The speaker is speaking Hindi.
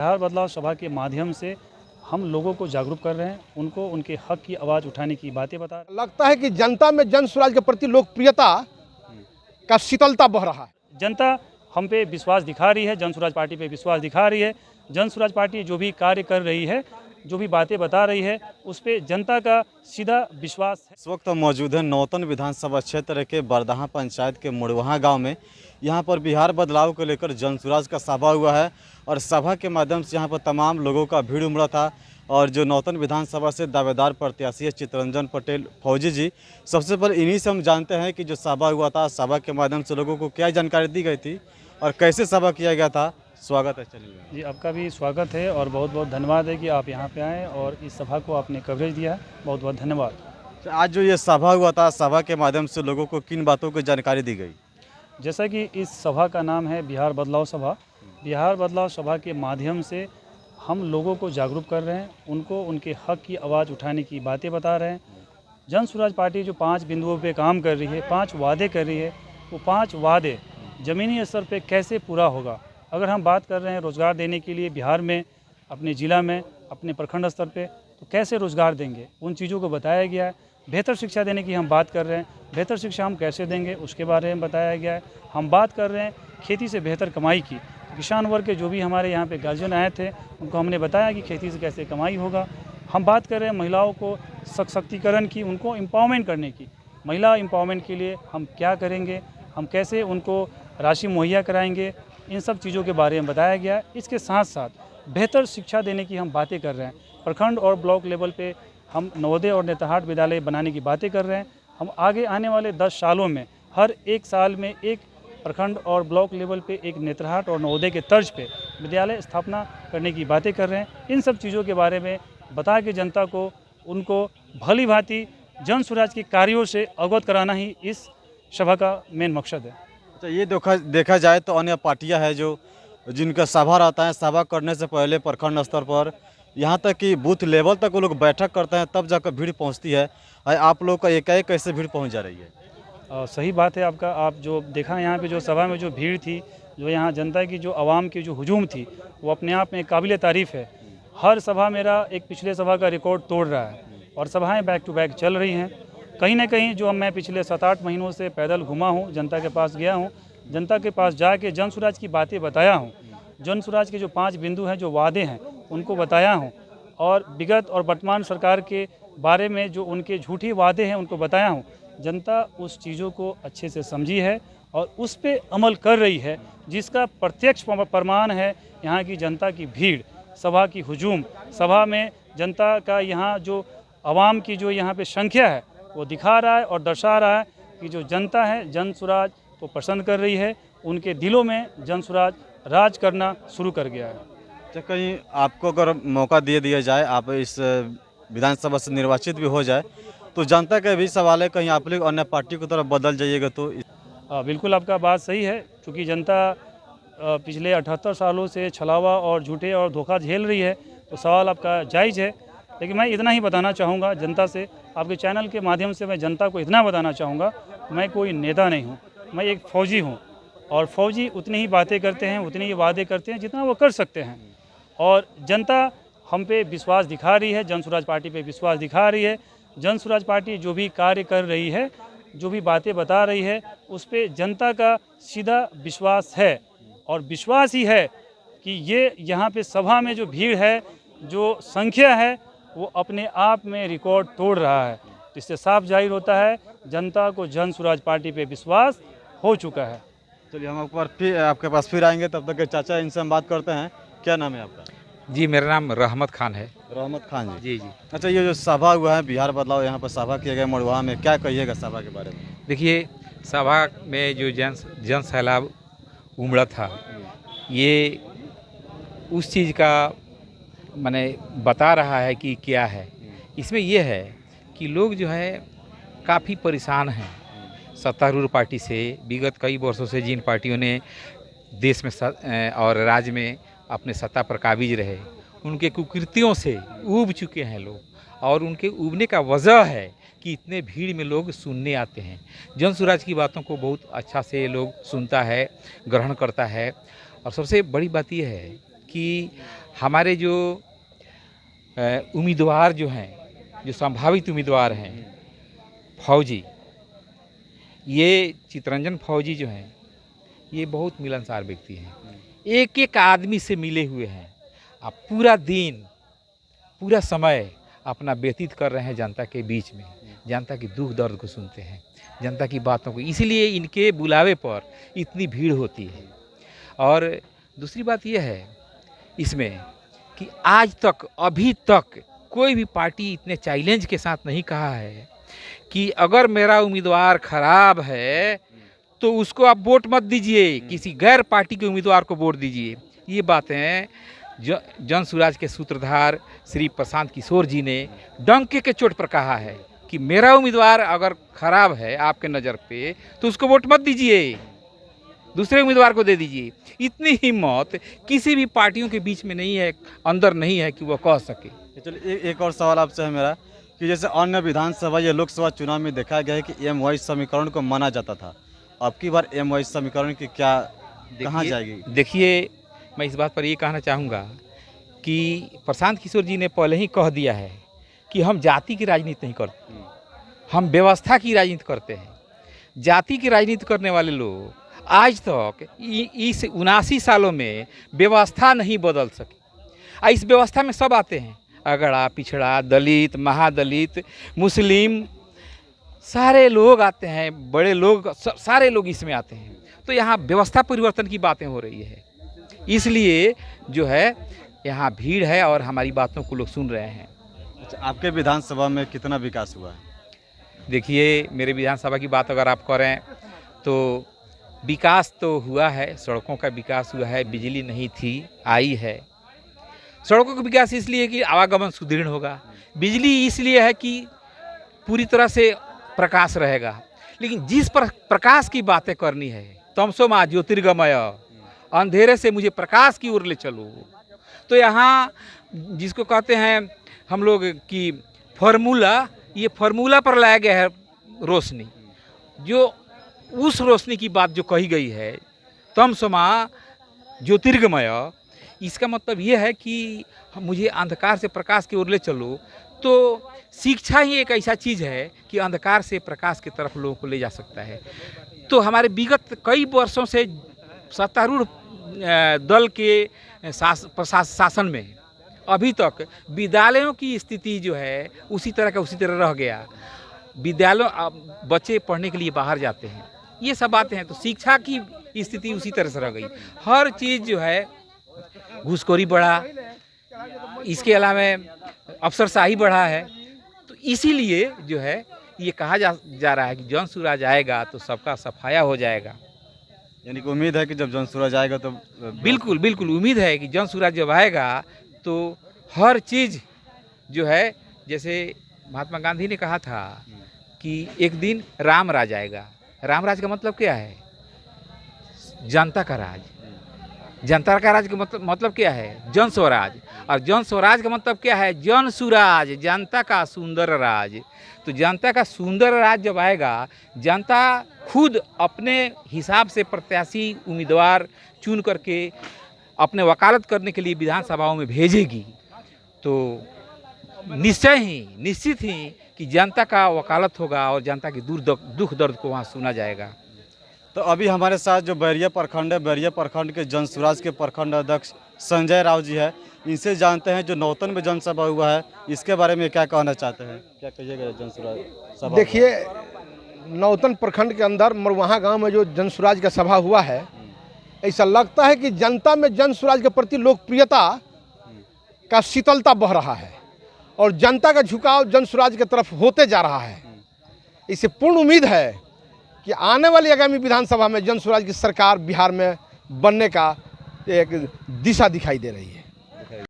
बिहार बदलाव सभा के माध्यम से हम लोगों को जागरूक कर रहे हैं, उनको उनके हक की आवाज़ उठाने की बातें बता रहे हैं। लगता है कि जनता में जन स्वराज के प्रति लोकप्रियता का शीतलता बढ़ रहा है। जनता हम पे विश्वास दिखा रही है, जन स्वराज पार्टी पे विश्वास दिखा रही है। जन स्वराज पार्टी जो भी कार्य कर रही है, जो भी बातें बता रही है, उस पर जनता का सीधा विश्वास है। इस वक्त हम मौजूद हैं नौतन विधानसभा क्षेत्र के बरदहा पंचायत के मुड़वहा गांव में। यहां पर बिहार बदलाव को लेकर जन स्वराज का सभा हुआ है और सभा के माध्यम से यहां पर तमाम लोगों का भीड़ उमड़ा था। और जो नौतन विधानसभा से दावेदार प्रत्याशी है चितरंजन पटेल फौजी जी, सबसे पहले इन्हीं से हम जानते हैं कि जो सभा हुआ था, सभा के माध्यम से लोगों को क्या जानकारी दी गई थी और कैसे सभा किया गया था। स्वागत है। चलिए जी, आपका भी स्वागत है और बहुत बहुत धन्यवाद है कि आप यहाँ पे आए और इस सभा को आपने कवरेज दिया है। बहुत बहुत धन्यवाद। आज जो ये सभा हुआ था, सभा के माध्यम से लोगों को किन बातों की जानकारी दी गई? जैसा कि इस सभा का नाम है बिहार बदलाव सभा। बिहार बदलाव सभा के माध्यम से हम लोगों को जागरूक कर रहे हैं, उनको उनके हक की आवाज़ उठाने की बातें बता रहे हैं। जन स्वराज पार्टी जो 5 बिंदुओं पे काम कर रही है, 5 वादे कर रही है, वो 5 वादे ज़मीनी स्तर पे कैसे पूरा होगा। अगर हम बात कर रहे हैं रोज़गार देने के लिए बिहार में, अपने ज़िला में, अपने प्रखंड स्तर पे, तो कैसे रोज़गार देंगे, उन चीज़ों को बताया गया है। बेहतर शिक्षा देने की हम बात कर रहे हैं, बेहतर शिक्षा हम कैसे देंगे उसके बारे में बताया गया है। हम बात कर रहे हैं खेती से बेहतर कमाई की। किसान वर्ग के जो भी हमारे यहाँ पे गार्जियन आए थे, उनको हमने बताया कि खेती से कैसे कमाई होगा। हम बात कर रहे हैं महिलाओं को सशक्तिकरण की, उनको एम्पावरमेंट करने की। महिला एम्पावरमेंट के लिए हम क्या करेंगे, हम कैसे उनको राशि मुहैया कराएंगे, इन सब चीज़ों के बारे में बताया गया है। इसके साथ साथ बेहतर शिक्षा देने की हम बातें कर रहे हैं। प्रखंड और ब्लॉक लेवल पे हम नवोदय और नेतरहाट विद्यालय बनाने की बातें कर रहे हैं। हम आगे आने वाले 10 सालों में हर एक साल में एक प्रखंड और ब्लॉक लेवल पे एक नेतरहाट और नवोदय के तर्ज पे विद्यालय स्थापना करने की बातें कर रहे हैं। इन सब चीज़ों के बारे में बता के जनता को, उनको भली भांति जन स्वराज के कार्यों से अवगत कराना ही इस सभा का मेन मकसद है। अच्छा, ये देखा जाए तो अन्य पार्टियां हैं जो जिनका सभा रहता है, सभा करने से पहले प्रखंड स्तर पर यहाँ तक कि बूथ लेवल तक वो लोग बैठक करते हैं, तब जाकर भीड़ पहुँचती है। आप लोग का एकाएक कैसे भीड़ पहुँच जा रही है? सही बात है आपका। आप जो देखा यहाँ पे जो सभा में जो भीड़ थी, जो यहाँ जनता की जो आवाम की जो हुजूम थी, वो अपने आप में काबिल तारीफ़ है। हर सभा मेरा एक पिछले सभा का रिकॉर्ड तोड़ रहा है और सभाएं बैक टू बैक चल रही हैं। कहीं ना कहीं जो मैं पिछले 7-8 महीनों से पैदल घुमा हूँ, जनता के पास गया हूँ, जनता के पास जाके जन स्वराज की बातें बताया हूँ। जन स्वराज के जो 5 बिंदु हैं, जो वादे हैं, उनको बताया हूँ और विगत और वर्तमान सरकार के बारे में जो उनके झूठे वादे हैं उनको बताया हूँ। जनता उस चीज़ों को अच्छे से समझी है और उस पे अमल कर रही है, जिसका प्रत्यक्ष प्रमाण है यहाँ की जनता की भीड़, सभा की हुजूम। सभा में जनता का यहाँ जो आवाम की जो यहाँ पे संख्या है, वो दिखा रहा है और दर्शा रहा है कि जो जनता है जन स्वराज को पसंद कर रही है। उनके दिलों में जन स्वराज राज करना शुरू कर गया है। अच्छा, कहीं आपको अगर मौका दे दिया जाए, आप इस विधानसभा से निर्वाचित भी हो जाए, तो जनता का भी सवाल है कहीं आप लोग अन्य पार्टी की तरफ बदल जाइएगा तो? बिल्कुल आपका बात सही है, क्योंकि जनता पिछले 78 सालों से छलावा और झूठे और धोखा झेल रही है, तो सवाल आपका जायज़ है। लेकिन मैं इतना ही बताना चाहूँगा जनता से, आपके चैनल के माध्यम से मैं जनता को इतना बताना चाहूँगा, मैं कोई नेता नहीं हूँ, मैं एक फ़ौजी हूँ और फ़ौजी उतनी ही बातें करते हैं, उतने ही वादे करते हैं जितना वो कर सकते हैं। और जनता हम पे विश्वास दिखा रही है, जन स्वराज पार्टी पे विश्वास दिखा रही है। जन स्वराज पार्टी जो भी कार्य कर रही है, जो भी बातें बता रही है, उस पे जनता का सीधा विश्वास है और विश्वास ही है कि ये यहाँ पे सभा में जो भीड़ है, जो संख्या है, वो अपने आप में रिकॉर्ड तोड़ रहा है। इससे साफ जाहिर होता है जनता को जन स्वराज पार्टी पे विश्वास हो चुका है। चलिए, हम आपके पास फिर आएंगे, तब तक के चाचा इनसे हम बात करते हैं। क्या नाम है आपका? जी, मेरा नाम रहमत खान है। रहमत खान जी। जी जी। अच्छा, ये जो सभा हुआ है बिहार बदलाव, यहाँ पर सभा किया गया मुड़वा में, क्या कहिएगा सभा के बारे में? देखिए, सभा में जो जन सैलाब उमड़ा था, ये उस चीज़ का माने बता रहा है कि क्या है। इसमें ये है कि लोग जो है काफ़ी परेशान हैं सत्तारूढ़ पार्टी से। विगत कई वर्षों से जिन पार्टियों ने देश में और राज्य में अपने सत्ता पर काबिज रहे, उनके कुकृतियों से ऊब चुके हैं लोग। और उनके ऊबने का वजह है कि इतने भीड़ में लोग सुनने आते हैं। जन स्वराज की बातों को बहुत अच्छा से लोग सुनता है, ग्रहण करता है। और सबसे बड़ी बात यह है कि हमारे जो उम्मीदवार जो हैं, जो संभावित उम्मीदवार हैं फौजी, ये चितरंजन फौजी जो हैं ये बहुत मिलनसार व्यक्ति हैं। एक एक आदमी से मिले हुए हैं। आप पूरा दिन पूरा समय अपना व्यतीत कर रहे हैं जनता के बीच में, जनता की दुख दर्द को सुनते हैं, जनता की बातों को, इसलिए इनके बुलावे पर इतनी भीड़ होती है। और दूसरी बात यह है इसमें कि आज तक अभी तक कोई भी पार्टी इतने चैलेंज के साथ नहीं कहा है कि अगर मेरा उम्मीदवार खराब है तो उसको आप वोट मत दीजिए, किसी गैर पार्टी के उम्मीदवार को वोट दीजिए। ये बातें जन सुराज के सूत्रधार श्री प्रशांत किशोर जी ने डंके के चोट पर कहा है कि मेरा उम्मीदवार अगर खराब है आपके नज़र पे तो उसको वोट मत दीजिए, दूसरे उम्मीदवार को दे दीजिए। इतनी हिम्मत किसी भी पार्टियों के बीच में नहीं है, अंदर नहीं है कि वो कह सके। चलिए एक और सवाल आपसे है मेरा कि जैसे अन्य विधानसभा या लोकसभा चुनाव में देखा गया है कि एम समीकरण को माना जाता था, अब की बार एम समीकरण की क्या कहाँ जाएगी? देखिए, मैं इस बात पर ये कहना चाहूँगा कि प्रशांत किशोर जी ने पहले ही कह दिया है कि हम जाति की राजनीति नहीं करते, हम व्यवस्था की राजनीति करते हैं। जाति की राजनीति करने वाले लोग आज तक इस 79 सालों में व्यवस्था नहीं बदल सके। इस व्यवस्था में सब आते हैं, अगड़ा, पिछड़ा, दलित, महादलित, मुस्लिम, सारे लोग आते हैं, बड़े लोग, सारे लोग इसमें आते हैं। तो यहाँ व्यवस्था परिवर्तन की बातें हो रही है, इसलिए जो है यहाँ भीड़ है और हमारी बातों को लोग सुन रहे हैं। अच्छा, आपके विधानसभा में कितना विकास हुआ है? देखिए, मेरे विधानसभा की बात अगर आप करें तो विकास तो हुआ है, सड़कों का विकास हुआ है, बिजली नहीं थी, आई है। सड़कों का विकास इसलिए कि आवागमन सुदृढ़ होगा, बिजली इसलिए है कि पूरी तरह से प्रकाश रहेगा। लेकिन जिस पर प्रकाश की बातें करनी है, तमसो मा ज्योतिर्गमय, अंधेरे से मुझे प्रकाश की ओर ले चलो, तो यहाँ जिसको कहते हैं हम लोग कि फार्मूला, ये फार्मूला पर लाया गया है रोशनी। जो उस रोशनी की बात जो कही गई है तमसो मा ज्योतिर्गमय, इसका मतलब ये है कि मुझे अंधकार से प्रकाश की ओर ले चलो। तो शिक्षा ही एक ऐसा चीज़ है कि अंधकार से प्रकाश की तरफ लोगों को ले जा सकता है। तो हमारे विगत कई वर्षों से सत्तारूढ़ दल के शासन में अभी तक विद्यालयों की स्थिति जो है उसी तरह का उसी तरह रह गया। विद्यालयों, बच्चे पढ़ने के लिए बाहर जाते हैं, ये सब बातें हैं। तो शिक्षा की स्थिति उसी तरह से रह गई। हर चीज़ जो है, घूसखोरी बढ़ा, इसके अलावा अफसरशाही बढ़ा है। तो इसीलिए जो है ये कहा जा रहा है कि जन सुराज आएगा तो सबका सफाया हो जाएगा। यानी कि उम्मीद है कि जब जन सुराज आएगा तो बिल्कुल बिल्कुल उम्मीद है कि जन सुराज जब आएगा तो हर चीज़ जो है, जैसे महात्मा गांधी ने कहा था कि एक दिन राम राज आएगा। राम राज का मतलब क्या है? जनता का राज। जनता का राज का मतलब क्या है? जन स्वराज। और जन स्वराज का मतलब क्या है? जन सुराज, जनता का सुंदर राज। तो जनता का सुंदर राज जब आएगा, जनता खुद अपने हिसाब से प्रत्याशी उम्मीदवार चुन करके अपने वकालत करने के लिए विधानसभाओं में भेजेगी। तो निश्चित ही कि जनता का वकालत होगा और जनता की दुख दर्द को वहाँ सुना जाएगा। तो अभी हमारे साथ जो बैरिया प्रखंड है, बैरिया प्रखंड के जन सुराज के प्रखंड अध्यक्ष संजय राव जी है, इनसे जानते हैं जो नौतन में जनसभा हुआ है इसके बारे में क्या कहना चाहते हैं, क्या कहिएगा जन सुराज सभा? देखिए, नौतन प्रखंड के अंदर मरवाहा गांव में जो जन सुराज का सभा हुआ है, ऐसा लगता है कि जनता में जन सुराज के प्रति लोकप्रियता का शीतलता बह रहा है और जनता का झुकाव जन सुराज की तरफ होते जा रहा है। इससे पूर्ण उम्मीद है कि आने वाली आगामी विधानसभा में जन सुराज की सरकार बिहार में बनने का एक दिशा दिखाई दे रही है।